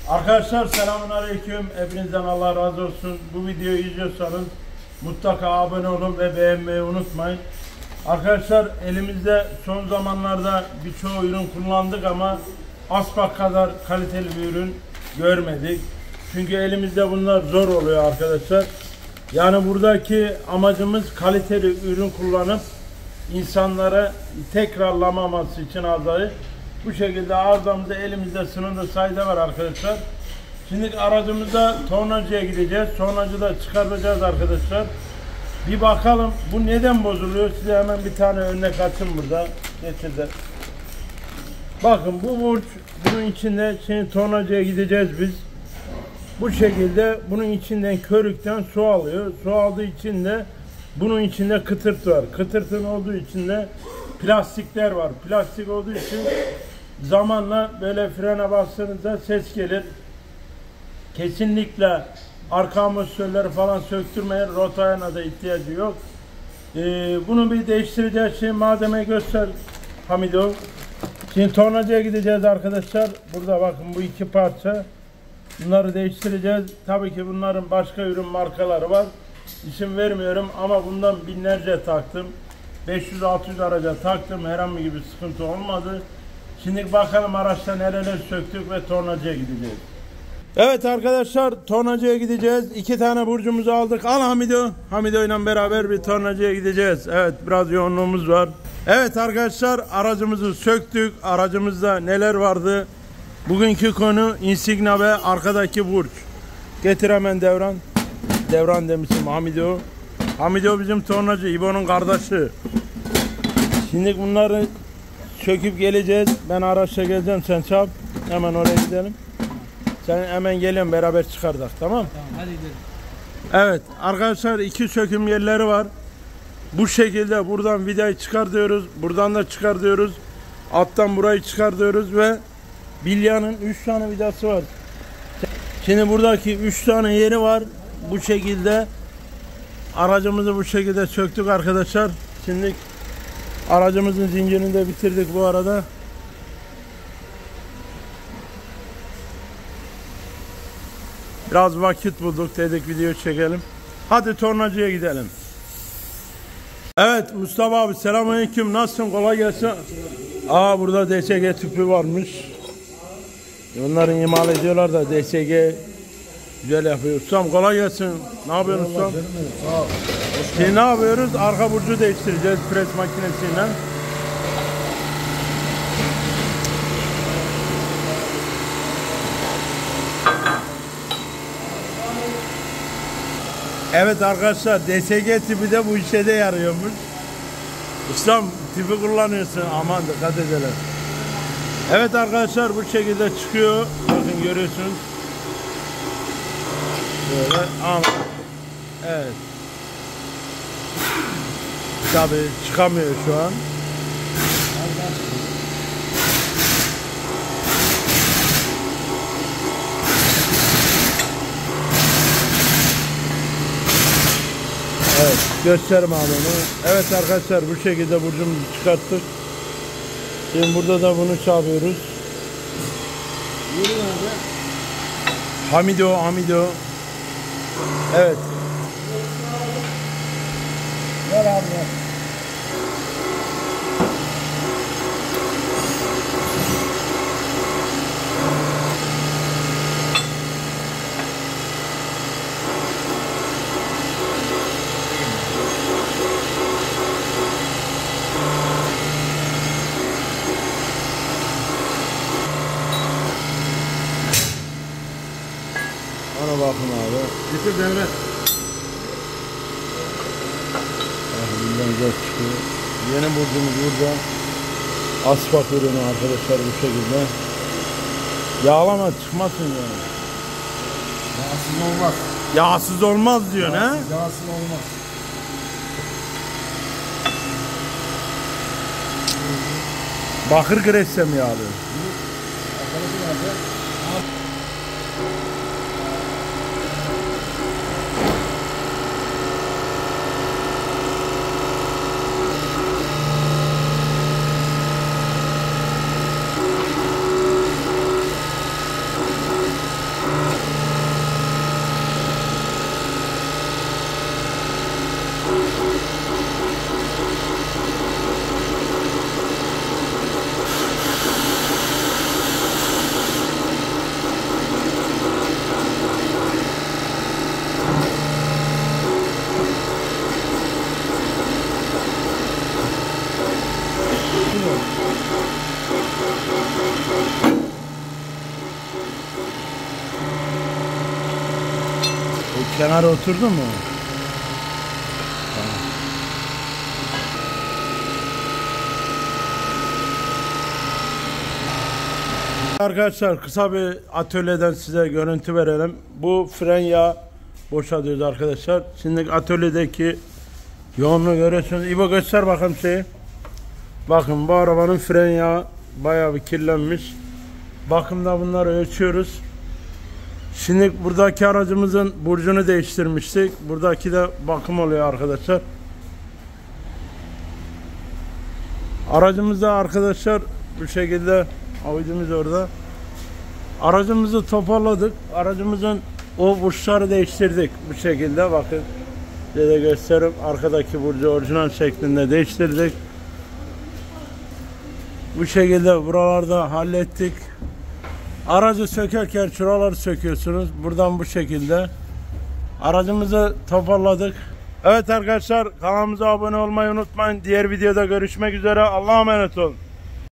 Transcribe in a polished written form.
Arkadaşlar selamünaleyküm. Hepinizden Allah razı olsun. Bu videoyu izliyorsanız mutlaka abone olun ve beğenmeyi unutmayın. Arkadaşlar elimizde son zamanlarda birçok ürün kullandık ama Aspak kadar kaliteli bir ürün görmedik. Çünkü elimizde bunlar zor oluyor arkadaşlar. Yani buradaki amacımız kaliteli ürün kullanıp insanlara tekrarlamaması için arızayı bu şekilde arızamızda elimizde sınırlı sayıda var arkadaşlar. Şimdi aracımızda tornacıya gideceğiz. Tornacıda çıkartacağız arkadaşlar. Bir bakalım bu neden bozuluyor. Size hemen bir tane örnek açın burada. Getirdim. Bakın bu burç bunun içinde, şimdi tornacıya gideceğiz biz. Bu şekilde bunun içinden körükten su alıyor. Su aldığı için de bunun içinde kıtırt var. Kıtırtın olduğu için de plastikler var. Plastik olduğu için zamanla böyle frene bastığınızda ses gelir. Kesinlikle arka amortisörleri falan söktürmeye, rotayana da ihtiyacı yok. Bunu bir değiştireceğiz. Şimdi malzemeyi göster Hamido. Şimdi tornacıya gideceğiz arkadaşlar. Burada bakın bu iki parça. Bunları değiştireceğiz. Tabii ki bunların başka ürün markaları var. İsim vermiyorum ama bundan binlerce taktım. 500-600 araca taktım. Herhangi bir sıkıntı olmadı. Şimdi bakalım araçta neler söktük ve tornacıya gideceğiz. Evet arkadaşlar tornacıya gideceğiz. 2 tane burcumuzu aldık. Al Hamido. Hamido ile beraber bir tornacıya gideceğiz. Evet biraz yoğunluğumuz var. Evet arkadaşlar aracımızı söktük. Aracımızda neler vardı? Bugünkü konu insignia ve arkadaki burç. Getir hemen Devran. Devran demişim Hamido. Hamido bizim tornacı. İbo'nun kardeşi. Şimdi bunları söküp geleceğiz. Ben araçla geleceğim. Sen çap. Hemen oraya gidelim. Sen hemen geliyorsun beraber çıkardık. Tamam? Tamam hadi gidelim. Evet arkadaşlar 2 söküm yerleri var. Bu şekilde buradan vidayı çıkartıyoruz. Buradan da çıkartıyoruz. Alttan burayı çıkartıyoruz ve bilyanın 3 tane vidası var. Şimdi buradaki 3 tane yeri var. Bu şekilde aracımızı bu şekilde söktük arkadaşlar. Şimdi aracımızın zincirini de bitirdik bu arada. Biraz vakit bulduk dedik video çekelim. Hadi tornacıya gidelim. Evet Mustafa abi selamünaleyküm. Nasılsın? Kolay gelsin. Aa burada DSG tüpü varmış. Onların imal ediyorlar da DSG güzel yapıyor. Ustam kolay gelsin. Ne yapıyorsun ustam? Sağ ol. Şimdi ne yapıyoruz? Arka burcu değiştireceğiz pres makinesiyle. Evet arkadaşlar DSG tipi de bu işe de yarıyormuş. Ustam tipi kullanıyorsun, aman dikkat edelim. Evet arkadaşlar bu şekilde çıkıyor. Bakın görüyorsunuz. Böyle ama evet. Tabii çıkamıyor şu an. Evet gösterim abi onu. Evet arkadaşlar bu şekilde burcumuzu çıkarttık. Şimdi burada da bunu çağırıyoruz. Hamido. Evet. Ver abi ver. Ona bakın abi. Getir devre. Bundan güzel çıkıyor. Yeni burcumuz burada. Asfalt ürünü arkadaşlar bu şekilde. Yağlama çıkmasın yani. Yağsız olmaz. Yağsız olmaz diyor ne? Yağsız olmaz. Bakır gresle mi yağlıyor? Arkadaşı nerede? O kenara oturdu mu? Tamam. Arkadaşlar kısa bir atölyeden size görüntü verelim. Bu fren yağı boşaltıyoruz arkadaşlar. Şimdi atölyedeki yoğunluğu görüyorsunuz. İbo göster bakalım şeyi. Bakın bu arabanın fren yağı bayağı bir kirlenmiş. Bakımda bunları ölçüyoruz. Şimdi buradaki aracımızın burcunu değiştirmiştik. Buradaki de bakım oluyor arkadaşlar. Aracımızda arkadaşlar bu şekilde Audi'miz orada. Aracımızı toparladık. Aracımızın o burçları değiştirdik. Bu şekilde bakın. Size de göstereyim. Arkadaki burcu orijinal şeklinde değiştirdik. Bu şekilde buralarda hallettik. Aracı sökerken şuraları söküyorsunuz. Buradan bu şekilde. Aracımızı toparladık. Evet arkadaşlar kanalımıza abone olmayı unutmayın. Diğer videoda görüşmek üzere. Allah'a emanet olun.